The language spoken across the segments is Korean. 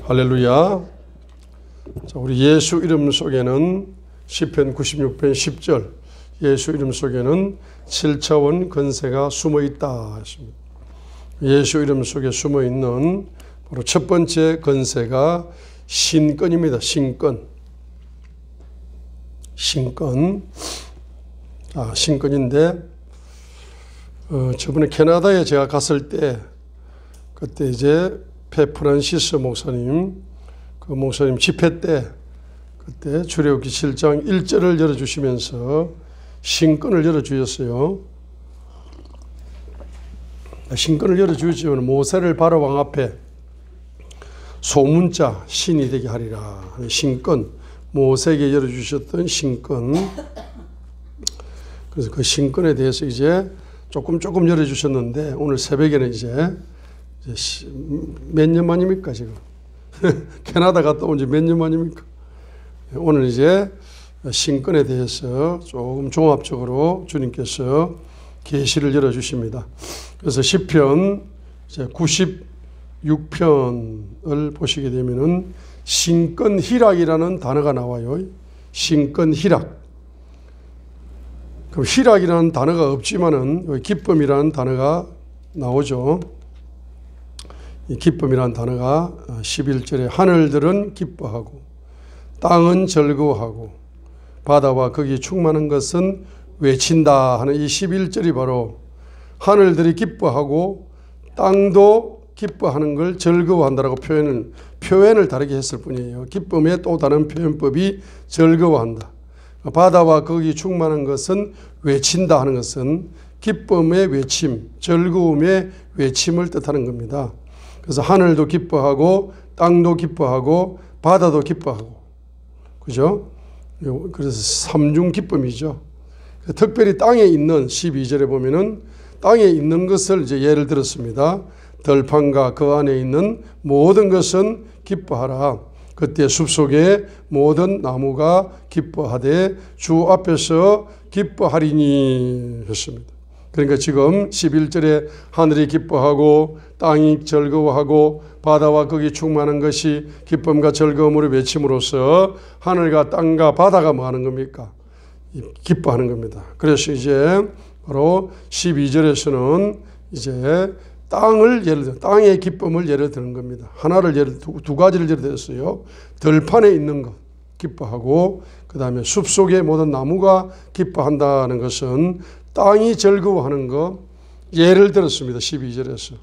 할렐루야. 자, 우리 예수 이름 속에는 시편 96편 10절 예수 이름 속에는 7차원 권세가 숨어 있다 했습니다. 예수 이름 속에 숨어 있는 바로 첫 번째 권세가 신권입니다. 신권. 신권인데 저번에 캐나다에 제가 갔을 때 그때 이제 페프란시스 목사님 그 목사님 집회 때 그때 출애굽기 7장 1절을 열어주시면서 신권을 열어주셨어요. 신권을 열어주시면 모세를 바로 왕 앞에 소문자 신이 되게 하리라. 신권, 모세에게 열어주셨던 신권. 그래서 그 신권에 대해서 이제 조금 열어주셨는데 오늘 새벽에는 이제 몇 년 만입니까 지금? 캐나다 갔다 온 지 몇 년 만입니까? 오늘 이제 신권에 대해서 조금 종합적으로 주님께서 계시를 열어주십니다. 그래서 시편 96편을 보시게 되면은 신권희락이라는 단어가 나와요. 신권희락. 그럼 희락이라는 단어가 없지만은 기쁨이라는 단어가 나오죠. 이 기쁨이라는 단어가 11절에 하늘들은 기뻐하고 땅은 즐거워하고 바다와 거기 충만한 것은 외친다 하는 이 11절이 바로 하늘들이 기뻐하고 땅도 기뻐하는 걸 즐거워한다라고 표현을 다르게 했을 뿐이에요. 기쁨의 또 다른 표현법이 즐거워한다. 바다와 거기 충만한 것은 외친다 하는 것은 기쁨의 외침, 즐거움의 외침을 뜻하는 겁니다. 그래서 하늘도 기뻐하고 땅도 기뻐하고 바다도 기뻐하고 그죠? 그래서 삼중 기쁨이죠. 특별히 땅에 있는 12절에 보면은 땅에 있는 것을 이제 예를 들었습니다. 들판과 그 안에 있는 모든 것은 기뻐하라. 그때 숲속에 모든 나무가 기뻐하되 주 앞에서 기뻐하리니 했습니다. 그러니까 지금 11절에 하늘이 기뻐하고 땅이 즐거워하고 바다와 거기 충만한 것이 기쁨과 즐거움으로 외침으로써 하늘과 땅과 바다가 뭐 하는 겁니까? 기뻐하는 겁니다. 그래서 이제 바로 12절에서는 이제 땅의 기쁨을 예를 드는 겁니다. 두 가지를 예를 들었어요. 들판에 있는 것 기뻐하고 그 다음에 숲속의 모든 나무가 기뻐한다는 것은 땅이 즐거워하는 거 예를 들었습니다. 12절에서.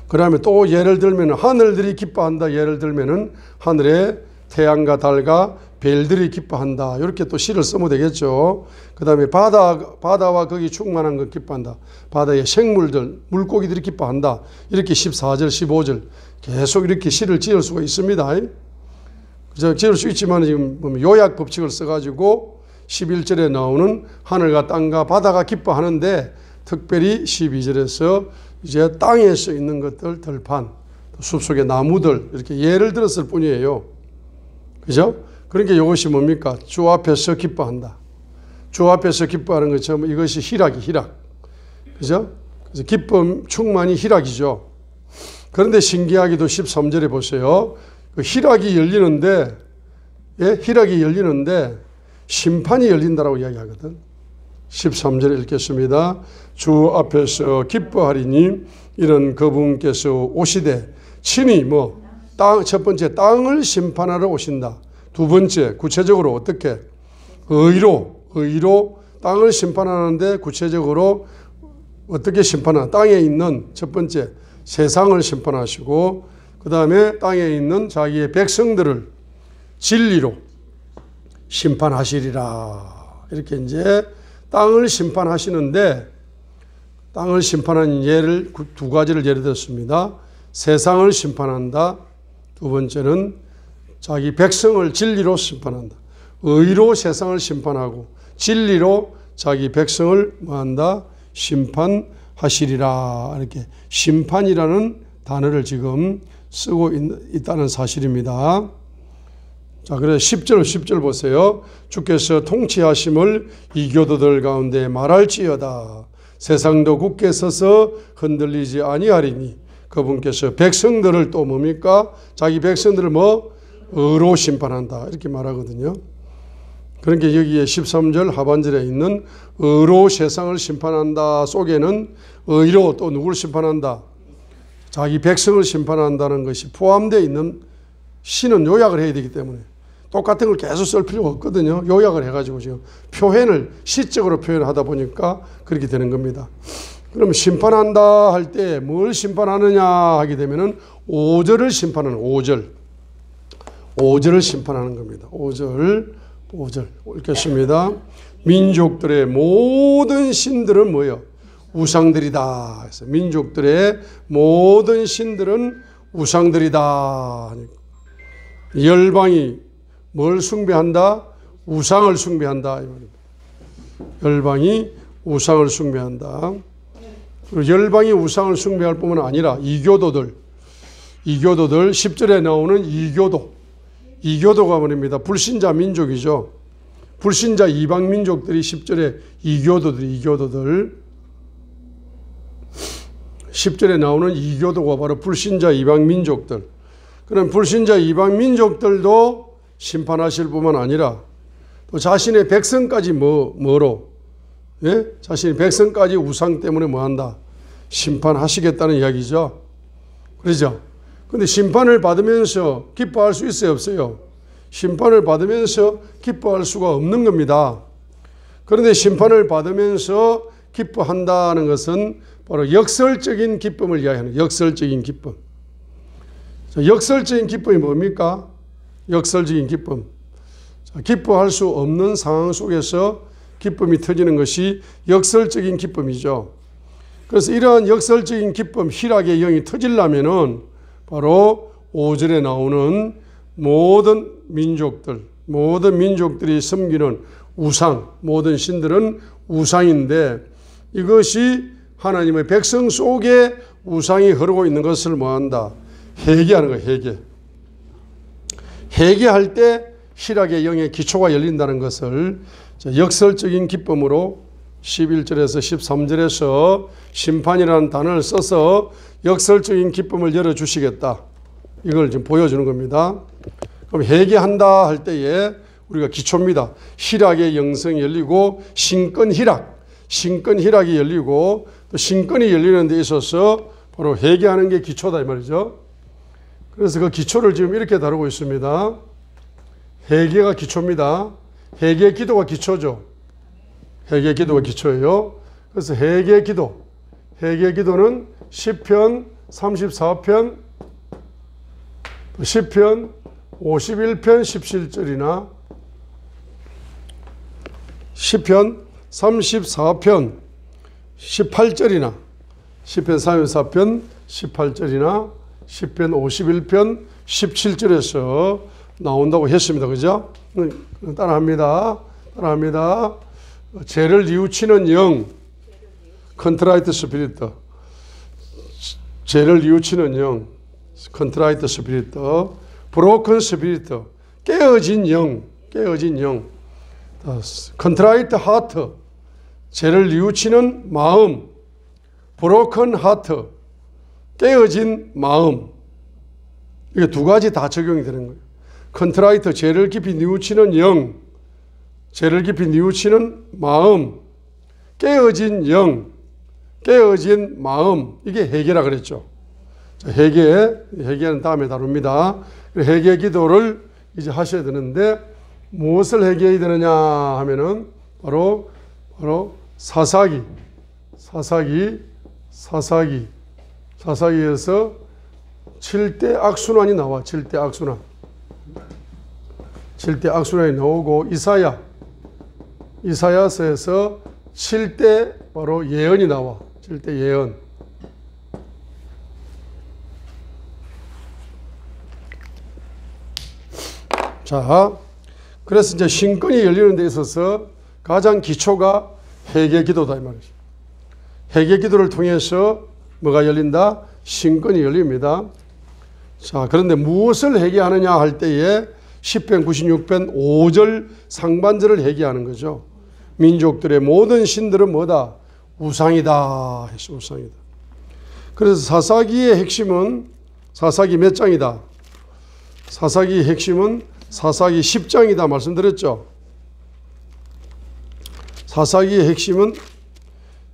그 다음에 또 예를 들면 하늘들이 기뻐한다. 예를 들면은 하늘에 태양과 달과 별들이 기뻐한다. 이렇게 또 시를 쓰면 되겠죠. 그 다음에 바다와 거기 충만한 것 기뻐한다. 바다의 생물들, 물고기들이 기뻐한다. 이렇게 14절, 15절 계속 이렇게 시를 지을 수가 있습니다. 그래서 지을 수 있지만 지금 요약 법칙을 써가지고 11절에 나오는 하늘과 땅과 바다가 기뻐하는데 특별히 12절에서 이제 땅에서 있는 것들, 들판, 숲속의 나무들 이렇게 예를 들었을 뿐이에요. 그죠? 그러니까 이것이 뭡니까? 주 앞에서 기뻐한다. 주 앞에서 기뻐하는 것처럼 이것이 희락. 그죠? 그래서 기쁨 충만히 희락이죠. 그런데 신기하게도 13절에 보세요. 그 희락이 열리는데 심판이 열린다라고 이야기하거든. 13절에 읽겠습니다. 주 앞에서 기뻐하리니 이런 그분께서 오시되 친히 첫 번째 땅을 심판하러 오신다. 두 번째 구체적으로 어떻게 의로 땅을 심판하는데 구체적으로 어떻게 심판하나 땅에 있는 첫 번째 세상을 심판하시고 그 다음에 땅에 있는 자기의 백성들을 진리로 심판하시리라. 이렇게 이제 땅을 심판하시는데 땅을 심판하는 예를 두 가지를 예를 들었습니다. 세상을 심판한다. 두 번째는 자기 백성을 진리로 심판한다. 의로 세상을 심판하고 진리로 자기 백성을 뭐한다? 심판하시리라. 이렇게 심판이라는 단어를 지금 쓰고 있다는 사실입니다. 자, 그래서 10절 보세요. 주께서 통치하심을 이교도들 가운데 말할지어다. 세상도 굳게 서서 흔들리지 아니하리니 그분께서 백성들을 또 뭡니까? 자기 백성들을 뭐? 의로 심판한다. 이렇게 말하거든요. 그러니까 여기에 13절 하반절에 있는 의로 세상을 심판한다 속에는 의로 또 누구를 심판한다? 자기 백성을 심판한다는 것이 포함되어 있는 시는 요약을 해야 되기 때문에 똑같은 걸 계속 쓸 필요가 없거든요. 요약을 해가지고 지금 표현을 시적으로 표현하다 보니까 그렇게 되는 겁니다. 그럼 심판한다 할 때 뭘 심판하느냐 하게 되면은 5절을 심판하는 5절을 심판하는 겁니다. 5절 읽겠습니다. 민족들의 모든 신들은 뭐예요? 우상들이다. 그래서 민족들의 모든 신들은 우상들이다. 열방이 뭘 숭배한다? 우상을 숭배한다. 열방이 우상을 숭배한다. 그리고 열방이 우상을 숭배할 뿐만 아니라 이교도들 10절에 나오는 이교도가 뭐입니다? 불신자 민족이죠. 불신자 이방 민족들이 10절에 이교도들 10절에 나오는 이교도가 바로 불신자 이방 민족들. 그럼 불신자 이방 민족들도 심판하실 뿐만 아니라 또 자신의 백성까지 뭐로? 예? 자신의 백성까지 우상 때문에 뭐한다? 심판하시겠다는 이야기죠. 그렇죠? 근데 심판을 받으면서 기뻐할 수 있어요, 없어요? 심판을 받으면서 기뻐할 수가 없는 겁니다. 그런데 심판을 받으면서 기뻐한다는 것은 바로 역설적인 기쁨을 이야기하는 역설적인 기쁨. 역설적인 기쁨이 뭡니까? 역설적인 기쁨. 기뻐할 수 없는 상황 속에서 기쁨이 터지는 것이 역설적인 기쁨이죠. 그래서 이러한 역설적인 기쁨, 희락의 영이 터지려면은 바로 5절에 나오는 모든 민족들이 섬기는 우상, 모든 신들은 우상인데 이것이 하나님의 백성 속에 우상이 흐르고 있는 것을 뭐한다? 회개하는 거예요. 회개할 때 희락의 영의 기초가 열린다는 것을 역설적인 기쁨으로 11절에서 13절에서 심판이라는 단어를 써서 역설적인 기쁨을 열어주시겠다. 이걸 지금 보여주는 겁니다. 그럼 회개한다 할 때에 우리가 기초입니다. 희락의 영성이 열리고 신권희락이 열리고 또 신권이 열리는 데 있어서 바로 회개하는 게 기초다 이 말이죠. 그래서 그 기초를 지금 이렇게 다루고 있습니다. 회개가 기초입니다. 회개 기도가 기초죠. 회개 기도가 기초예요. 그래서 회개 기도는 시편 34편, 시편 51편 17절이나 시편 34편 18절이나 시편 34편 18절이나 시편 51편 17절에서 나온다고 했습니다. 그죠? 따라합니다. 죄를 뉘우치는 영, 컨트라이트 스피리트. 죄를 뉘우치는 영, 컨트라이트 스피리트. 브로큰 스피리트, 깨어진 영. 컨트라이트 하트, 죄를 뉘우치는 마음. 브로큰 하트, 깨어진 마음. 이게 두 가지 다 적용이 되는 거예요. 컨트라이트, 죄를 깊이 뉘우치는 영, 죄를 깊이 뉘우치는 마음, 깨어진 영, 깨어진 마음. 이게 회개라 그랬죠. 회개는 다음에 다룹니다. 회개 기도를 이제 하셔야 되는데 무엇을 회개해야 되느냐 하면은 바로 사사기에서 7대 악순환이 나와. 7대 악순환이 나오고 이사야서에서 7대 바로 예언이 나와. 7대 예언. 자, 그래서 이제 신권이 열리는 데 있어서 가장 기초가 회개 기도다 이 말이죠. 회개 기도를 통해서 뭐가 열린다? 신권이 열립니다. 자, 그런데 무엇을 회개하느냐 할 때에 10편 96편 5절 상반절을 회개하는 거죠. 민족들의 모든 신들은 뭐다? 우상이다. 우상이다. 그래서 사사기의 핵심은 사사기 몇 장이다? 사사기의 핵심은 사사기 10장이다 말씀드렸죠. 사사기의 핵심은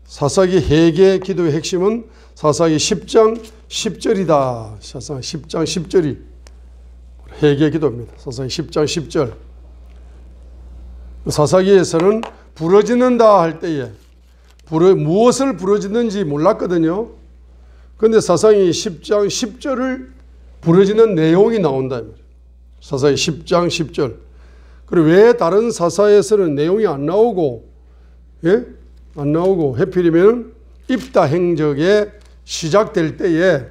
사사기 회개 기도의 핵심은 사사기 10장 10절이다. 사사기 10장 10절이 회개 기도입니다. 사사기 10장 10절. 사사기에서는 부러지는다 할 때에 무엇을 부러지는지 몰랐거든요. 그런데 사사기 10장 10절을 부러지는 내용이 나온다. 사사기 10장 10절. 그리고 왜 다른 사사에서는 내용이 안 나오고, 예? 안 나오고, 하필이면 입다 행적에 시작될 때에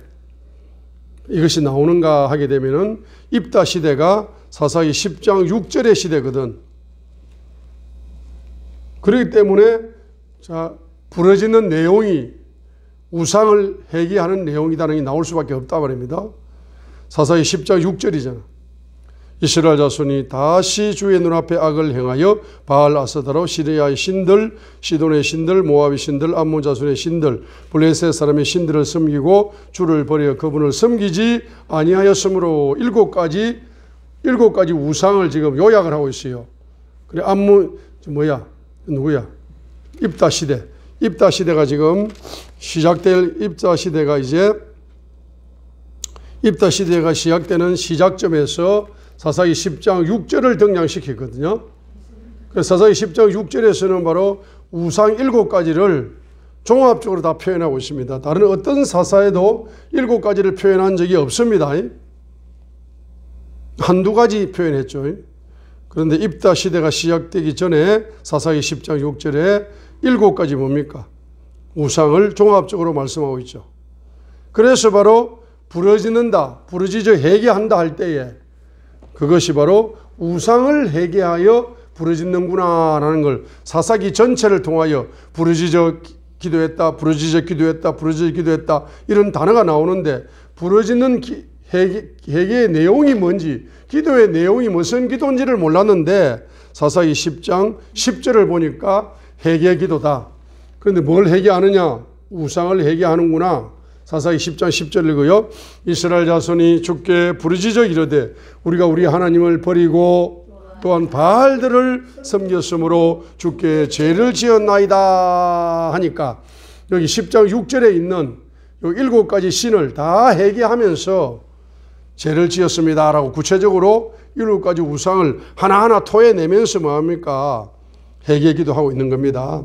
이것이 나오는가 하게 되면은 입다 시대가 사사기 10장 6절의 시대거든. 그렇기 때문에 자, 부러지는 내용이 우상을 회개하는 내용이라는 게 나올 수밖에 없다 말입니다. 사사기 10장 6절이잖아. 이스라엘 자손이 다시 주의 눈앞에 악을 행하여 바알 아스타로 시리아의 신들, 시돈의 신들, 모압의 신들, 암몬 자손의 신들, 블레셋 사람의 신들을 섬기고 주를 버려 그분을 섬기지 아니하였으므로 일곱 가지 우상을 지금 요약을 하고 있어요. 그래 암몬 누구야? 입다 시대. 입다 시대가 지금 시작될 입다 시대가 이제 입다 시대가 시작되는 시작점에서 사사기 10장 6절을 등장시켰거든요. 그래서 사사기 10장 6절에서는 바로 우상 7가지를 종합적으로 다 표현하고 있습니다. 다른 어떤 사사에도 7가지를 표현한 적이 없습니다. 한두 가지 표현했죠. 그런데 입다 시대가 시작되기 전에 사사기 10장 6절에 7가지 뭡니까? 우상을 종합적으로 말씀하고 있죠. 그래서 바로 부러지죠 회개한다 할 때에 그것이 바로 우상을 회개하여 부러지는구나 라는 걸 사사기 전체를 통하여 부러지죠 기도했다, 이런 단어가 나오는데 부러지는 회개의 내용이 뭔지, 기도의 내용이 무슨 기도인지를 몰랐는데 사사기 10장 10절을 보니까 회개 기도다. 그런데 뭘 회개하느냐? 우상을 회개하는구나. 사사기 10장 10절 읽어요. 이스라엘 자손이 주께 부르짖어 이르되 우리가 우리 하나님을 버리고 또한 바알들을 섬겼으므로 주께 죄를 지었나이다 하니까 여기 10장 6절에 있는 요 7가지 신을 다 회개하면서 죄를 지었습니다라고 구체적으로 7가지 우상을 하나하나 토해내면서 뭐합니까? 회개기도 하고 있는 겁니다.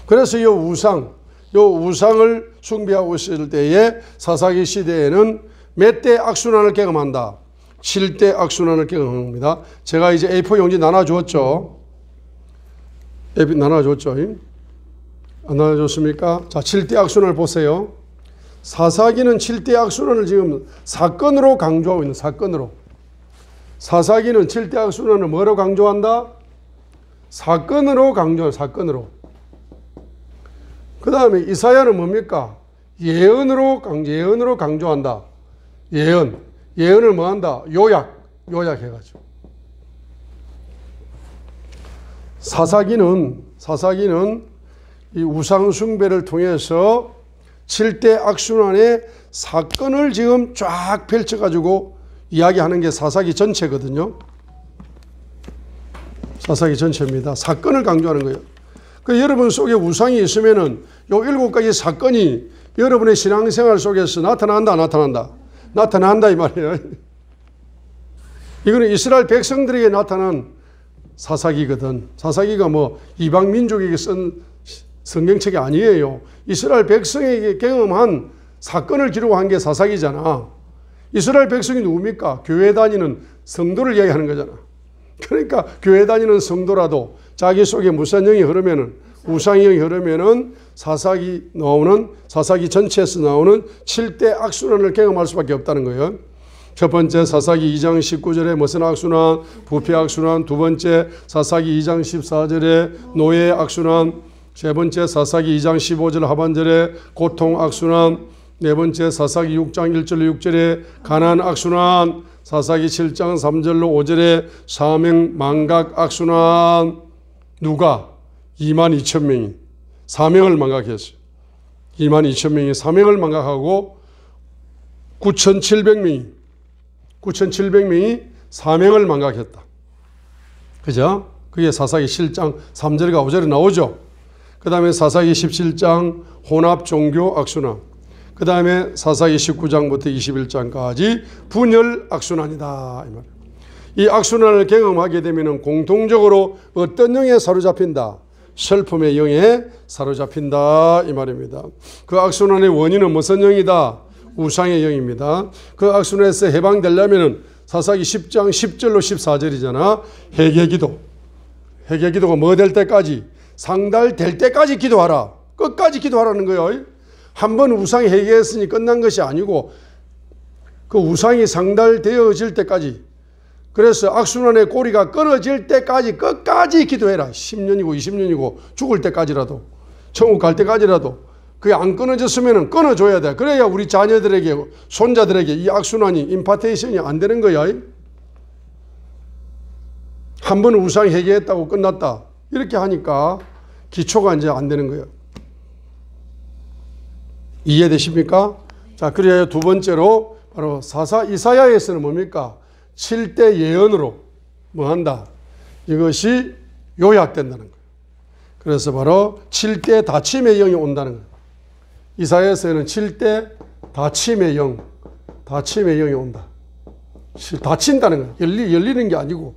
그래서 이 우상을 숭배하고 있을 때에 사사기 시대에는 몇 대 악순환을 경험한다. 7대 악순환을 경험합니다. 제가 이제 A4 용지 나눠줬죠. 나눠줬죠. 안 나눠줬습니까? 자, 7대 악순환을 보세요. 사사기는 7대 악순환을 지금 사건으로 강조하고 있는 사건으로. 사사기는 7대 악순환을 뭐로 강조한다? 사건으로 강조하는 사건으로. 그 다음에 이사야는 뭡니까? 예언으로 강조한다. 예언을 뭐 한다? 요약해가지고. 사사기는 이 우상숭배를 통해서 7대 악순환의 사건을 지금 쫙 펼쳐가지고 이야기하는 게 사사기 전체거든요. 사사기 전체입니다. 사건을 강조하는 거예요. 그 여러분 속에 우상이 있으면은 요 7가지 사건이 여러분의 신앙생활 속에서 나타난다, 안 나타난다? 나타난다 이 말이에요. 이거는 이스라엘 백성들에게 나타난 사사기거든. 사사기가 뭐 이방 민족에게 쓴 성경책이 아니에요. 이스라엘 백성에게 경험한 사건을 기록한 게 사사기잖아. 이스라엘 백성이 누굽니까? 교회 다니는 성도를 이야기하는 거잖아. 그러니까 교회 다니는 성도라도 자기 속에 무슨 영이 흐르면은, 우상의 영이 흐르면은 사사기 전체에서 나오는 7대 악순환을 경험할 수밖에 없다는 거예요. 첫 번째 사사기 2장 19절에 무슨 악순환? 부패 악순환. 두 번째 사사기 2장 14절에 노예 악순환. 세 번째 사사기 2장 15절 하반절에 고통 악순환. 네 번째 사사기 6장 1절로 6절에 가난 악순환. 사사기 7장 3절로 5절에 사명 망각 악순환. 누가? 22,000명이 사명을 망각했어요. 22,000명이 사명을 망각하고 9,700명이 사명을 망각했다. 그죠? 그게 사사기 7장 3절과 5절에 나오죠. 그 다음에 사사기 17장 혼합 종교 악순환. 그 다음에 사사기 19장부터 21장까지 분열 악순환이다. 이 악순환을 경험하게 되면 공통적으로 어떤 영에 사로잡힌다? 슬픔의 영에 사로잡힌다 이 말입니다. 그 악순환의 원인은 무슨 영이다? 우상의 영입니다. 그 악순환에서 해방되려면 사사기 10장 10절로 14절이잖아. 회개기도. 회개기도가 뭐 될 때까지? 상달될 때까지 기도하라. 끝까지 기도하라는 거예요. 한번 우상이 회개했으니 끝난 것이 아니고 그 우상이 상달되어질 때까지, 그래서 악순환의 꼬리가 끊어질 때까지 끝까지 기도해라. 10년이고 20년이고 죽을 때까지라도, 천국 갈 때까지라도. 그게 안 끊어졌으면 끊어줘야 돼. 그래야 우리 자녀들에게, 손자들에게 이 악순환이 임파테이션이 안 되는 거야. 한 번 우상이 회개했다고 끝났다 이렇게 하니까 기초가 이제 안 되는 거예요. 이해되십니까? 자, 그래야 두 번째로 바로 사사 이사야에서는 뭡니까? 7대 예언으로 뭐 한다? 이것이 요약된다는 거예요. 그래서 바로 7대 다침의 영이 온다는 거예요. 이사야에서는 7대 다침의 영이 온다. 다친다는 거예요. 열리는 게 아니고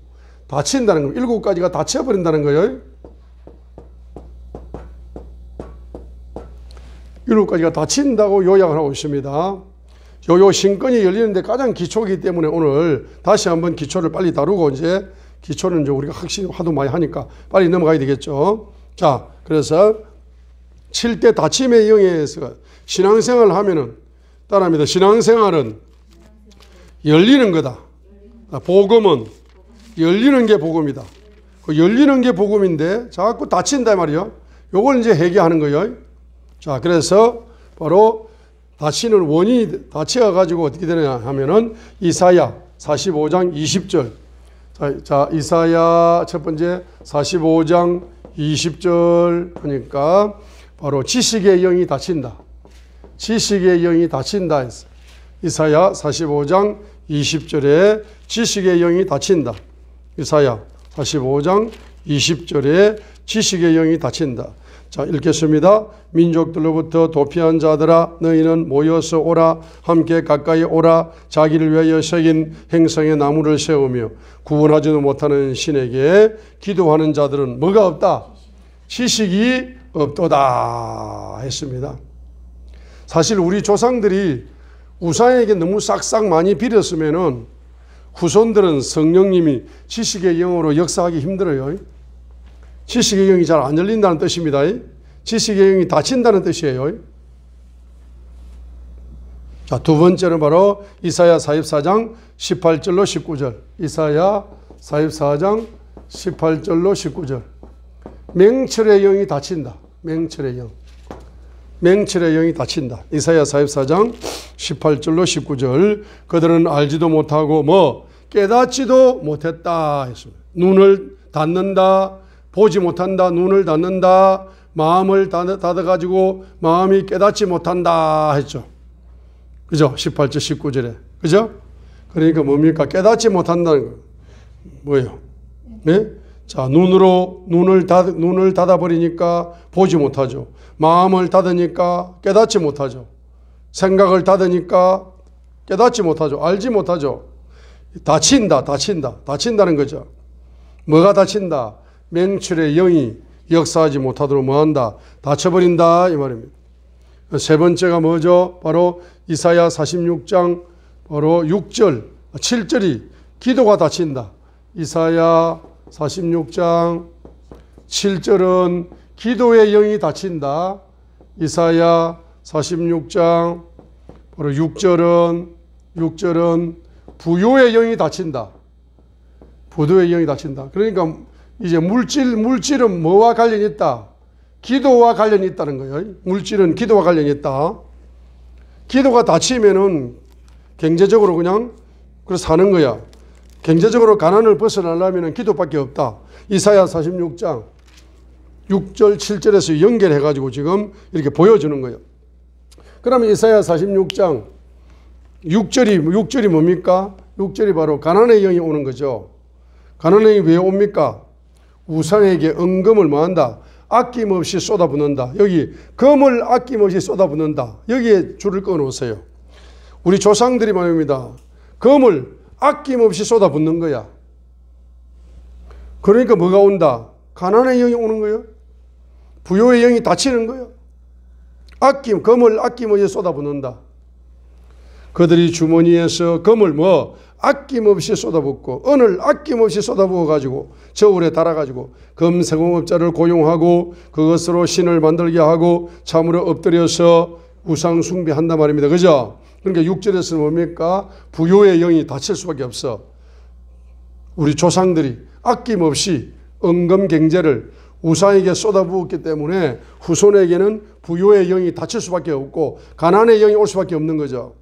다친다는 거예요. 7가지가 다쳐버린다는 거예요. 7가지가 다친다고 요약을 하고 있습니다. 요 신건이 열리는데 가장 기초이기 때문에 오늘 다시 한번 기초를 빨리 다루고, 이제 기초는 이제 우리가 하도 많이 하니까 빨리 넘어가야 되겠죠. 자, 그래서 7대 다침의 영에서 신앙생활을 하면은 따라합니다. 신앙생활은 열리는 거다. 복음은 열리는 게 복음이다. 그 열리는 게 복음인데 자꾸 다친다 말이요. 요걸 이제 회개하는 거예요. 자, 그래서 바로 다치는 원인이 다치어가지고 어떻게 되느냐 하면은 이사야 45장 20절. 자, 이사야 첫 번째 45장 20절 하니까 바로 지식의 영이 다친다. 지식의 영이 다친다 했어. 이사야 45장 20절에 지식의 영이 다친다. 이사야 45장 20절에 지식의 영이 다친다. 자, 읽겠습니다. 민족들로부터 도피한 자들아, 너희는 모여서 오라. 함께 가까이 오라. 자기를 위하여 새긴 행성의 나무를 세우며 구원하지도 못하는 신에게 기도하는 자들은 뭐가 없다? 지식이 없도다 했습니다. 사실 우리 조상들이 우상에게 너무 싹싹 많이 빌었으면은 후손들은 성령님이 지식의 영으로 역사하기 힘들어요. 지식의 영이 잘 안 열린다는 뜻입니다. 지식의 영이 닫힌다는 뜻이에요. 자, 두 번째는 바로 이사야 44장 18절로 19절. 이사야 44장 18절로 19절. 맹철의 영이 닫힌다. 맹철의 영. 맹철의 영이 닫힌다. 이사야 44장 18절로 19절. 그들은 알지도 못하고 깨닫지도 못했다 했습니다. 눈을 닫는다. 보지 못한다. 눈을 닫는다. 마음을 닫아가지고 마음이 깨닫지 못한다 했죠. 그죠? 18절 19절에. 그죠? 그러니까 뭡니까? 깨닫지 못한다는 거. 뭐예요? 네? 자, 눈을 닫아버리니까 보지 못하죠. 마음을 닫으니까 깨닫지 못하죠. 생각을 닫으니까 깨닫지 못하죠. 알지 못하죠. 다친다는 거죠. 뭐가 다친다? 맹철의 영이 역사하지 못하도록 뭐한다? 닫혀버린다 이 말입니다. 세 번째가 뭐죠? 바로 이사야 46장 바로 6절, 7절이 기도가 닫힌다. 이사야 46장 7절은 기도의 영이 닫힌다. 이사야 46장 바로 6절은 부요의 영이 닫힌다. 부도의 영이 닫힌다. 그러니까 이제 물질은 뭐와 관련이 있다? 기도와 관련이 있다는 거예요. 물질은 기도와 관련이 있다. 기도가 닫히면은 경제적으로 그냥 그래서 사는 거야. 경제적으로 가난을 벗어나려면 기도밖에 없다. 이사야 46장 6절 7절에서 연결해가지고 지금 이렇게 보여주는 거예요. 그러면 이사야 46장 6절이 뭡니까? 6절이 바로 가난의 영이 오는 거죠. 가난의 영이 왜 옵니까? 우상에게 은금을 뭐한다? 아낌없이 쏟아붓는다. 여기 금을 아낌없이 쏟아붓는다. 여기에 줄을 끊어놓으세요. 우리 조상들이 말입니다. 금을 아낌없이 쏟아붓는 거야. 그러니까 뭐가 온다? 가난의 영이 오는 거예요. 부요의 영이 닫히는 거예요. 금을 아낌없이 쏟아붓는다. 그들이 주머니에서 금을 아낌없이 쏟아붓고 은을 아낌없이 쏟아부어가지고 저울에 달아가지고 금세공업자를 고용하고 그것으로 신을 만들게 하고 참으로 엎드려서 우상 숭배한단 말입니다. 그죠? 그러니까 6절에서는 뭡니까? 부요의 영이 닫힐 수밖에 없어. 우리 조상들이 아낌없이 은금경제를 우상에게 쏟아부었기 때문에 후손에게는 부요의 영이 닫힐 수밖에 없고 가난의 영이 올 수밖에 없는 거죠.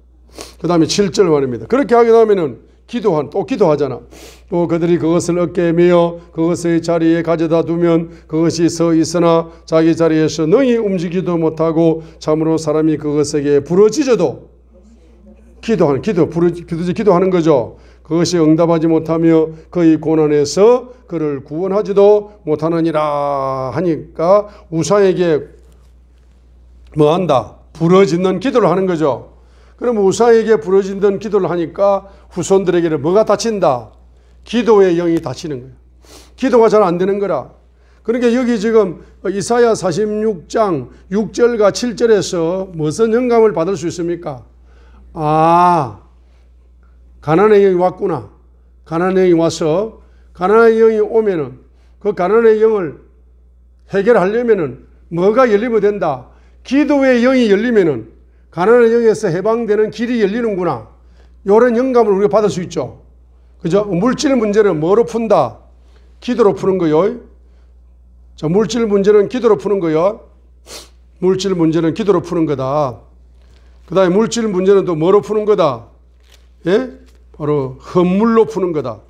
그 다음에 7절 말입니다. 그렇게 하게 되면은 또 기도하잖아. 또 그들이 그것을 어깨에 메어 그것의 자리에 가져다 두면 그것이 서 있으나 자기 자리에서 능히 움직이지도 못하고 참으로 사람이 그것에게 부러지져도 기도하는 거죠. 그것이 응답하지 못하며 그의 고난에서 그를 구원하지도 못하느니라 하니까 우상에게 뭐한다? 부러지는 기도를 하는 거죠. 그럼 우상에게 부러지는 기도를 하니까 후손들에게는 뭐가 닫힌다? 기도의 영이 닫히는 거예요. 기도가 잘 안 되는 거라. 그러니까 여기 지금 이사야 46장 6절과 7절에서 무슨 영감을 받을 수 있습니까? 가난의 영이 왔구나. 가난의 영이 와서 가난의 영이 오면은 그 가난의 영을 해결하려면은 뭐가 열리면 된다? 기도의 영이 열리면은 가난의 영에서 해방되는 길이 열리는구나. 이런 영감을 우리가 받을 수 있죠. 그죠? 물질 문제는 뭐로 푼다? 기도로 푸는 거요. 자, 물질 문제는 기도로 푸는 거요. 물질 문제는 기도로 푸는 거다. 그 다음에 물질 문제는 또 뭐로 푸는 거다? 예? 바로 헌물로 푸는 거다.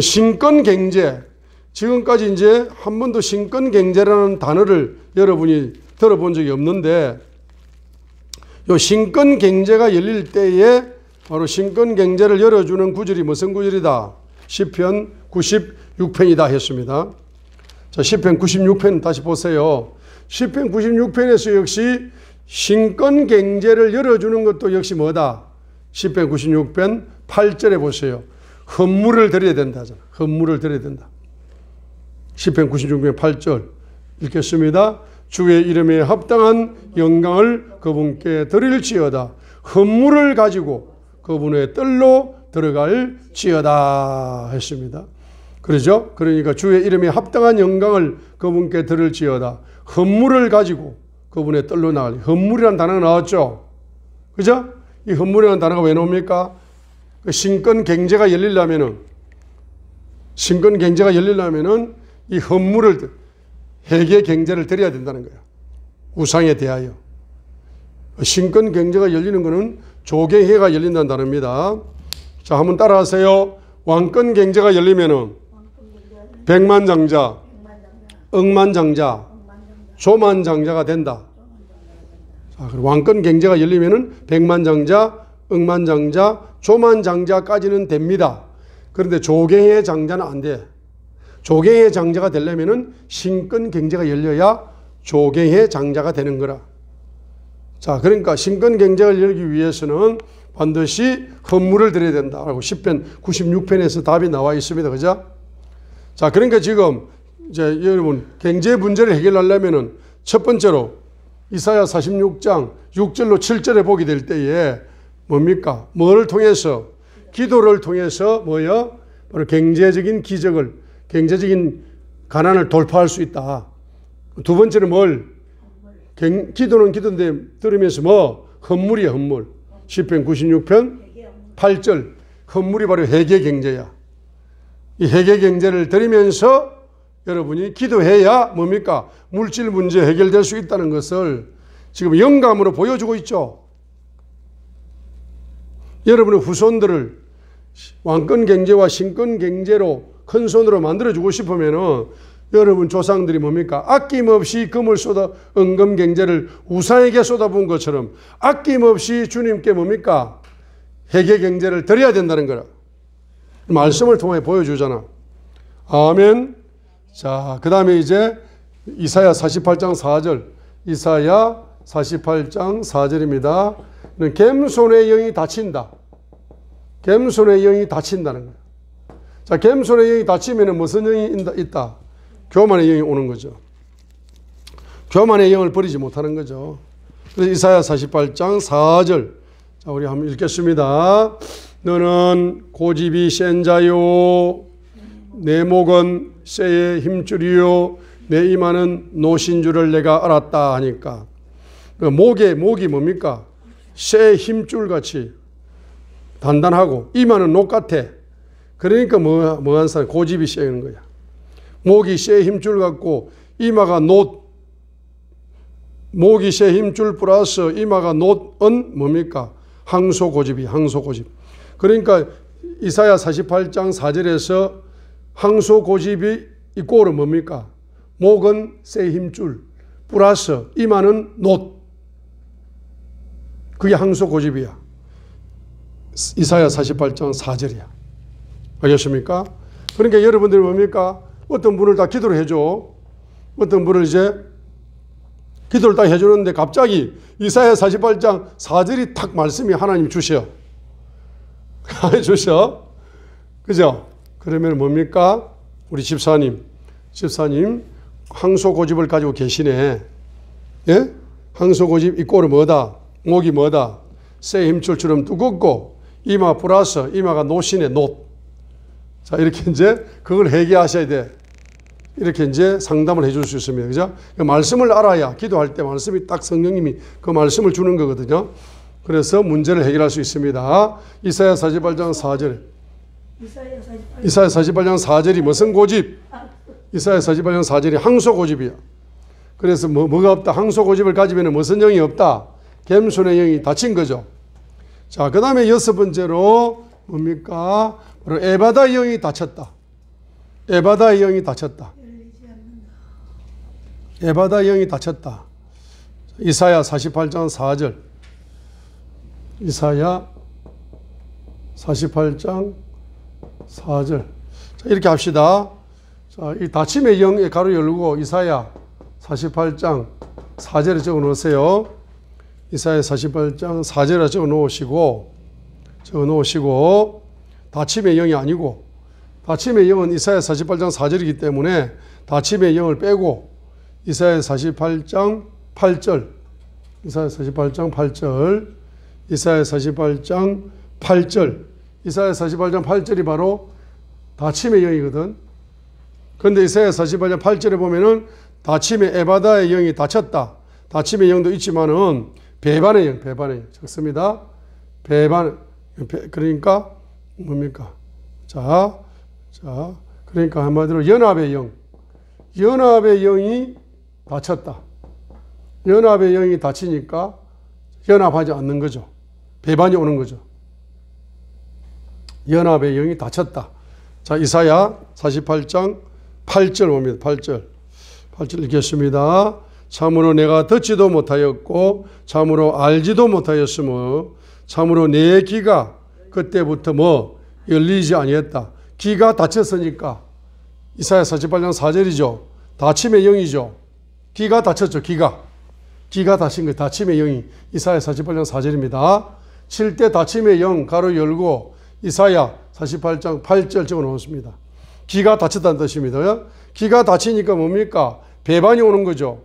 신권경제. 지금까지 이제 한 번도 신권경제라는 단어를 여러분이 들어본 적이 없는데 요 신권경제가 열릴 때에 바로 신권경제를 열어주는 구절이 무슨 구절이다? 시편 96편이다 했습니다. 자, 시편 96편 다시 보세요. 시편 96편에서 역시 신권경제를 열어주는 것도 역시 뭐다? 시편 96편 8절에 보세요. 헌물을 드려야 된다 하잖아. 헌물을 드려야 된다. 시편 96편 8절 읽겠습니다. 주의 이름에 합당한 영광을 그분께 드릴지어다. 헌물을 가지고 그분의 뜰로 들어갈지어다 했습니다. 그러죠? 그러니까 주의 이름에 합당한 영광을 그분께 드릴지어다. 헌물을 가지고 그분의 뜰로 나갈. 헌물이라는 단어가 나왔죠? 그죠? 이 헌물이라는 단어가 왜 나옵니까? 신권경제가 열리려면은 이 헌물을 회개경제를 드려야 된다는 거야. 우상에 대하여. 신권경제가 열리는 것은 조개회가 열린다는 단어입니다. 자, 한번 따라하세요. 왕권경제가 열리면은 백만장자, 억만장자, 조만장자가 된다. 자, 왕권경제가 열리면은 백만장자, 억만장자, 조만장자까지는 됩니다. 그런데 조개의 장자는 안 돼. 조개의 장자가 되려면은 신권경제가 열려야 조개의 장자가 되는 거라. 자, 그러니까 신권경제를 열기 위해서는 반드시 헌물을 드려야 된다라고 시편 96편에서 답이 나와 있습니다. 그죠? 자, 그러니까 지금 이제 여러분 경제 문제를 해결하려면은 첫 번째로 이사야 46장 6절로 7절에 보게 될 때에 뭡니까? 뭐를 통해서? 기도를 통해서 뭐요? 바로 경제적인 기적을, 경제적인 가난을 돌파할 수 있다. 두 번째는 뭘? 기도는 기도인데 들으면서 뭐? 헌물이야, 헌물. 시편 96편 8절. 헌물이 바로 회개경제야. 이 회개경제를 들으면서 여러분이 기도해야 뭡니까? 물질 문제 해결될 수 있다는 것을 지금 영감으로 보여주고 있죠. 여러분의 후손들을 왕권경제와 신권경제로 큰 손으로 만들어주고 싶으면은 여러분 조상들이 뭡니까? 아낌없이 금을 쏟아 은금경제를 우상에게 쏟아부은 것처럼 아낌없이 주님께 뭡니까? 회개경제를 드려야 된다는 거라. 말씀을 통해 보여주잖아. 아멘. 자, 그 다음에 이제 이사야 48장 4절. 이사야 48장 4절입니다. 갬손의 영이 닫힌다. 갬손의 영이 닫힌다는 거예요. 자, 갬손의 영이 닫히면 무슨 영이 있다? 교만의 영이 오는 거죠. 교만의 영을 버리지 못하는 거죠. 그래서 이사야 48장 4절. 자, 우리 한번 읽겠습니다. 너는 고집이 센 자요. 내 목은 쇠의 힘줄이요. 내 이마는 노신 줄을 내가 알았다 하니까. 목이 뭡니까? 쇠의 힘줄 같이 단단하고 이마는 녹 같아. 그러니까 뭐한 사람 고집이 세는 거야. 목이 쇠의 힘줄 같고 이마가 목이 쇠의 힘줄 플러스 이마가 놋은 뭡니까? 항소고집이 항소고집. 그러니까 이사야 48장 4절에서 항소고집이 이꼬르 뭡니까? 목은 쇠 힘줄 플러스 이마는 놋. 그게 항소고집이야. 이사야 48장 4절이야. 알겠습니까? 그러니까 여러분들이 뭡니까? 어떤 분을 다 기도를 해줘. 어떤 분을 이제 기도를 딱 해주는데 갑자기 이사야 48장 4절이 탁 말씀이 하나님 주셔. 주셔. 그죠? 그러면 뭡니까? 우리 집사님 항소고집을 가지고 계시네. 예? 항소고집 이꼬르 뭐다? 목이 뭐다? 쇠 힘줄처럼 두껍고 이마 플러스 이마가 노신의 놋. 자, 이렇게 이제 그걸 해결하셔야 돼. 이렇게 이제 상담을 해줄 수 있습니다. 그죠? 말씀을 알아야 기도할 때 말씀이 딱 성령님이 그 말씀을 주는 거거든요. 그래서 문제를 해결할 수 있습니다. 이사야 48장 4절. 이사야 48장 4절이 무슨 고집? 이사야 48장 4절이 항소고집이야. 그래서 뭐가 없다? 항소고집을 가지면 무슨 영이 없다? 갬손의 영이 닫힌 거죠. 자, 그 다음에 6번째로 뭡니까? 바로 에바다의 영이 닫혔다. 에바다의 영이 닫혔다. 에바다의 영이 닫혔다. 이사야 48장 4절. 이사야 48장 4절. 자, 이렇게 합시다. 자, 이 닫힘의 영의 가로 열고 이사야 48장 4절에 적어 놓으세요. 이사야 48장 4절에 적어 놓으시고 닫힘의 영이 아니고 닫힘의 영은 이사야 48장 4절이기 때문에 닫힘의 영을 빼고 이사야 48장 8절 이사야 48장 8절 이사야 48장 8절 이사야 48장 8절이 바로 닫힘의 영이거든. 그런데 이사야 48장 8절에 보면은 닫힘의 에바다의 영이 닫혔다. 닫힘의 영도 있지만은 배반의 영 적습니다. 그러니까 뭡니까? 자, 그러니까 한마디로 연합의 영이 닫혔다. 연합의 영이 닫히니까 연합하지 않는 거죠. 배반이 오는 거죠. 연합의 영이 닫혔다. 자, 이사야 48장 8절 봅니다. 8절 읽겠습니다. 참으로 내가 듣지도 못하였고 참으로 알지도 못하였으며 참으로 내 귀가 그때부터 열리지 아니했다. 귀가 닫혔으니까 이사야 48장 4절이죠. 닫힘의 영이죠. 귀가 닫혔죠. 귀가 닫힌 거예요. 닫힘의 영이 이사야 48장 4절입니다. 칠 때 닫힘의 영 가로 열고 이사야 48장 8절 적어 놓습니다. 귀가 닫혔다는 뜻입니다. 귀가 닫히니까 뭡니까? 배반이 오는 거죠.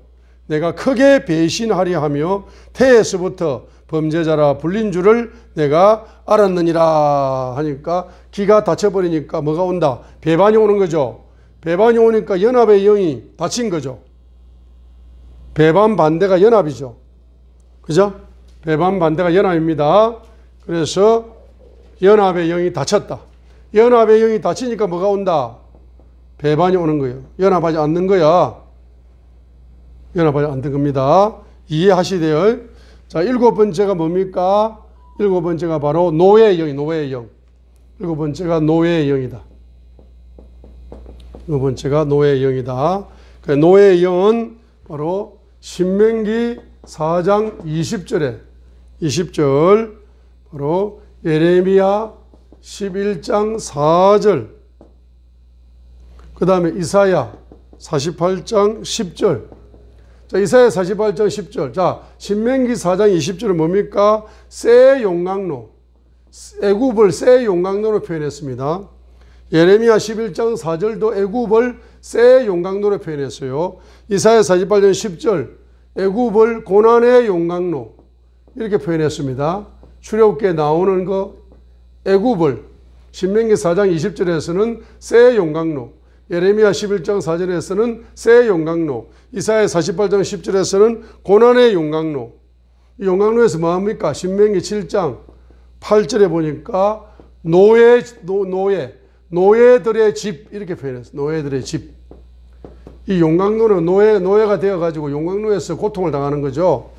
내가 크게 배신하려 하며 태에서부터 범죄자라 불린 줄을 내가 알았느니라 하니까 귀가 닫혀버리니까 뭐가 온다? 배반이 오는 거죠. 배반이 오니까 연합의 영이 닫힌 거죠. 배반 반대가 연합이죠. 그죠? 배반 반대가 연합입니다. 그래서 연합의 영이 닫혔다. 연합의 영이 닫히니까 뭐가 온다? 배반이 오는 거예요. 연합하지 않는 거야. 연합하지 않는 겁니다. 이해하시대요. 자, 7번째가 뭡니까? 7번째가 바로 노예의 영. 7번째가 노예의 영이다. 두 번째가 노예의 영이다. 노예의 영은 바로 신명기 4장 20절, 바로 예레미야 11장 4절, 그 다음에 이사야 48장 10절. 자, 이사야 48장 10절. 자, 신명기 4장 20절은 뭡니까? 새 용광로. 애굽을 새 용광로로 표현했습니다. 예레미야 11장 4절도 애굽을 새 용광로로 표현했어요. 이사야 48장 10절, 애굽을 고난의 용광로 이렇게 표현했습니다. 출애굽기에 나오는 거 애굽을 신명기 4장 20절에서는 새 용광로, 예레미야 11장 4절에서는 새 용광로, 이사야 48장 10절에서는 고난의 용광로. 이 용광로에서 뭐합니까? 신명기 7장 8절에 보니까 노예들의 집 이렇게 표현했어요. 노예들의 집. 이 용광로는 노예가 되어가지고 용광로에서 고통을 당하는 거죠.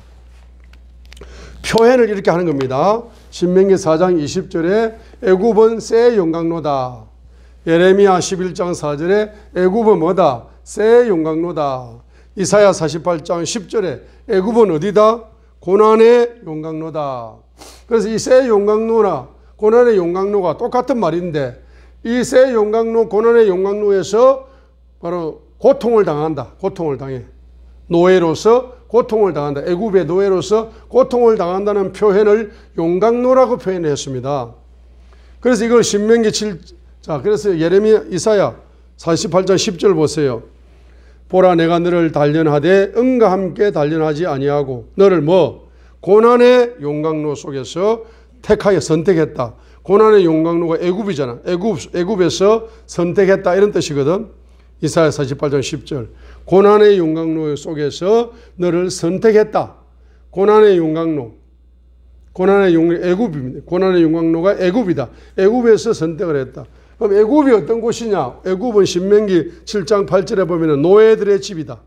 표현을 이렇게 하는 겁니다. 신명기 4장 20절에 애굽은 새 용광로다. 예레미야 11장 4절에 애굽은 뭐다? 새 용광로다. 이사야 48장 10절에 애굽은 어디다? 고난의 용광로다. 그래서 이 새 용광로나 고난의 용광로가 똑같은 말인데 이 새 용광로, 고난의 용광로에서 바로 고통을 당한다. 고통을 당해. 노예로서 고통을 당한다. 애굽의 노예로서 고통을 당한다는 표현을 용광로라고 표현했습니다. 그래서 이걸 신명기 7, 자, 그래서 예레미야, 이사야 48장 10절 보세요. 보라, 내가 너를 단련하되 은과 함께 단련하지 아니하고 너를 뭐? 고난의 용광로 속에서 택하여 선택했다. 고난의 용광로가 애굽이잖아. 애굽에서 선택했다 이런 뜻이거든. 이사야 48장 10절. 고난의 용광로 속에서 너를 선택했다. 고난의 용광로. 애굽입니다. 고난의 용광로가 애굽이다. 애굽에서 선택을 했다. 그럼 애굽이 어떤 곳이냐? 애굽은 신명기 7장 8절에 보면 노예들의 집이다.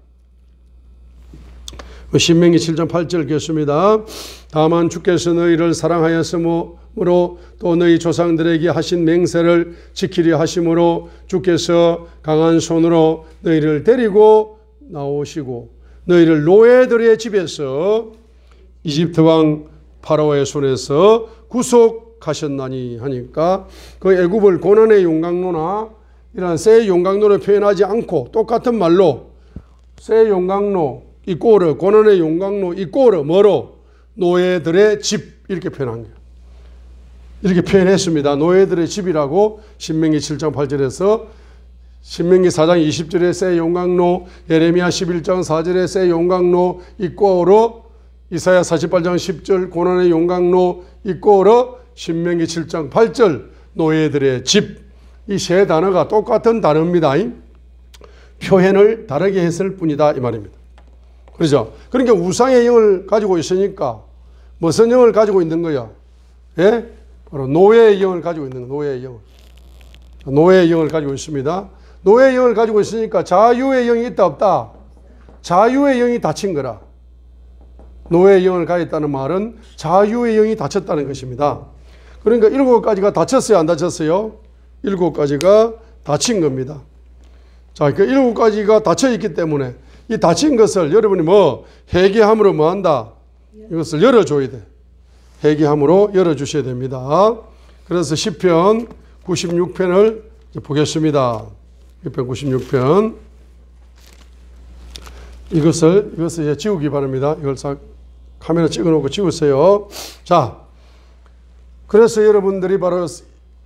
신명기 7장 8절 읽겠습니다. 다만 주께서 너희를 사랑하였으므로 또 너희 조상들에게 하신 맹세를 지키려 하심으로 주께서 강한 손으로 너희를 데리고 나오시고 너희를 노예들의 집에서 이집트 왕 파라오의 손에서 구속하셨나니 하니까 그 애굽을 고난의 용광로나 이런 새 용광로를 표현하지 않고 똑같은 말로 새 용광로 이꼬르, 고난의 용광로 이꼬르 뭐로? 노예들의 집 이렇게 표현한 거예요. 이렇게 표현했습니다. 노예들의 집이라고 신명기 7장 8절에서 신명기 4장 20절에 새 용광로, 예레미야 11장 4절에 새 용광로 이꼬르, 이사야 48장 10절 고난의 용광로 이꼬르, 신명기 7장 8절 노예들의 집. 이 세 단어가 똑같은 단어입니다. 표현을 다르게 했을 뿐이다 이 말입니다. 그렇죠? 그러니까 우상의 영을 가지고 있으니까 무슨 영을 가지고 있는 거야? 예? 바로 노예의 영을 가지고 있는 거예요. 노예의 영을. 노예의 영을 가지고 있습니다. 노예의 영을 가지고 있으니까 자유의 영이 있다 없다? 자유의 영이 닫힌 거라. 노예의 영을 가졌다는 말은 자유의 영이 닫혔다는 것입니다. 그러니까 7가지가 닫혔어요? 안 닫혔어요? 7가지가 닫힌 겁니다. 자, 그 7가지가 닫혀 있기 때문에 이 닫힌 것을 여러분이 뭐 회개함으로 뭐 한다? 이것을 열어줘야 돼. 회개함으로 열어주셔야 됩니다. 그래서 시편 96편을 보겠습니다. 시편 96편. 이것을 이제 지우기 바랍니다. 이걸 카메라 찍어놓고 지우세요. 자, 그래서 여러분들이 바로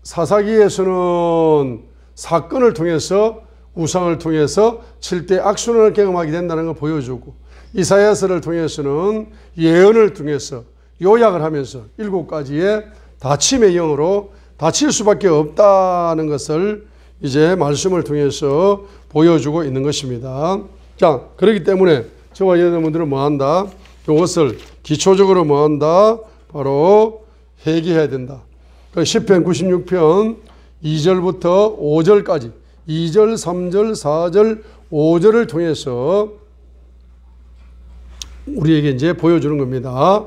사사기에서는 사건을 통해서 우상을 통해서 7대 악순환을 경험하게 된다는 걸 보여주고 이사야서를 통해서는 예언을 통해서 요약을 하면서 7가지의 닫힘의 영으로 닫힐 수밖에 없다는 것을 이제 말씀을 통해서 보여주고 있는 것입니다. 자, 그렇기 때문에 저와 여러분들은 뭐 한다? 이것을 기초적으로 뭐 한다? 바로 회개해야 된다. 시편 96편 2절부터 5절까지 2절, 3절, 4절, 5절을 통해서 우리에게 이제 보여주는 겁니다.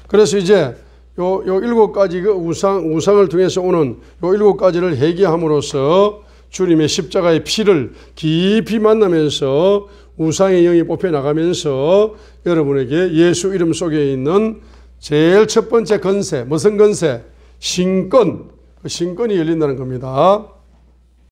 그래서 이제 요 7가지 그 우상을 통해서 오는 요 7가지를 회개함으로써 주님의 십자가의 피를 깊이 만나면서 우상의 영이 뽑혀나가면서 여러분에게 예수 이름 속에 있는 제일 첫 번째 건세, 무슨 건세? 신권. 신권이 열린다는 겁니다.